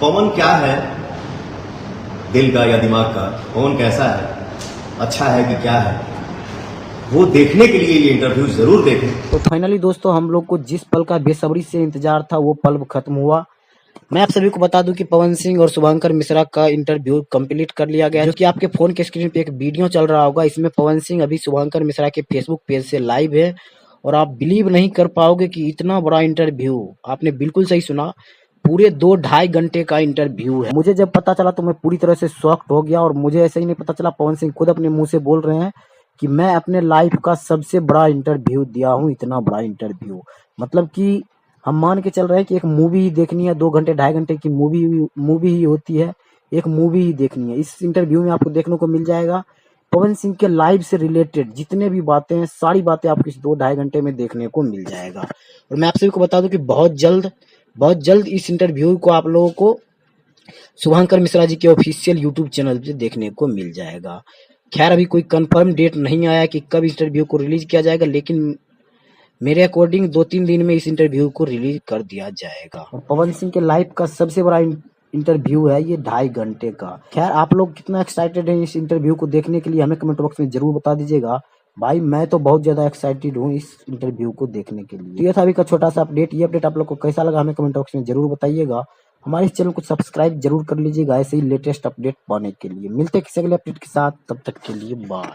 पवन क्या है, दिल का या दिमाग का? पवन कैसा है, अच्छा है कि क्या है? वो देखने के लिए ये इंटरव्यू जरूर देखें। तो फाइनली दोस्तों हम लोग को जिस पल का बेसब्री से इंतजार था वो पल खत्म हुआ। मैं आप सभी को बता दूं कि पवन सिंह और शुभंकर मिश्रा का इंटरव्यू कंप्लीट कर लिया गया है, जो कि आपके फोन के स्क्रीन पे एक वीडियो चल रहा होगा। इसमें पवन सिंह अभी शुभंकर मिश्रा के फेसबुक पेज से लाइव है और आप बिलीव नहीं कर पाओगे कि इतना बड़ा इंटरव्यू, आपने बिल्कुल सही सुना, पूरे 2-2.5 घंटे का इंटरव्यू है। मुझे जब पता चला तो मैं पूरी तरह से शॉक्ड हो गया और मुझे ऐसे ही नहीं पता चला, पवन सिंह खुद अपने मुंह से बोल रहे हैं कि मैं अपने लाइफ का सबसे बड़ा इंटरव्यू दिया हूँ, इतना बड़ा इंटरव्यू। मतलब कि हम मान के चल रहे हैं कि एक मूवी ही देखनी है, 2 घंटे 2.5 घंटे की मूवी ही होती है, एक मूवी ही देखनी है। इस इंटरव्यू में आपको देखने को मिल जाएगा पवन सिंह के लाइव से रिलेटेड जितने भी बातें हैं, सारी बातें आपको इस 2-2.5 घंटे में देखने को मिल जाएगा। और मैं आप सभी को बता दूं कि बहुत जल्द इस इंटरव्यू को आप लोगों को शुभंकर मिश्रा जी के ऑफिशियल यूट्यूब चैनल पे देखने को मिल जाएगा। खैर अभी कोई कंफर्म डेट नहीं आया कि कब इंटरव्यू को रिलीज किया जाएगा, लेकिन मेरे अकॉर्डिंग 2-3 दिन में इस इंटरव्यू को रिलीज कर दिया जाएगा। और पवन सिंह के लाइफ का सबसे बड़ा इंटरव्यू है ये 2.5 घंटे का। खैर आप लोग कितना एक्साइटेड हैं इस इंटरव्यू को देखने के लिए हमें कमेंट बॉक्स में जरूर बता दीजिएगा। भाई मैं तो बहुत ज्यादा एक्साइटेड हूँ इस इंटरव्यू को देखने के लिए। तो ये था अभी का छोटा सा अपडेट। ये अपडेट आप लोग को कैसा लगा हमें कमेंट बॉक्स में जरूर बताइएगा। हमारे इस चैनल को सब्सक्राइब जरूर कर लीजिएगा ऐसे ही लेटेस्ट अपडेट पाने के लिए। मिलते हैं किसी अगले अपडेट के साथ, तब तक के लिए बाय।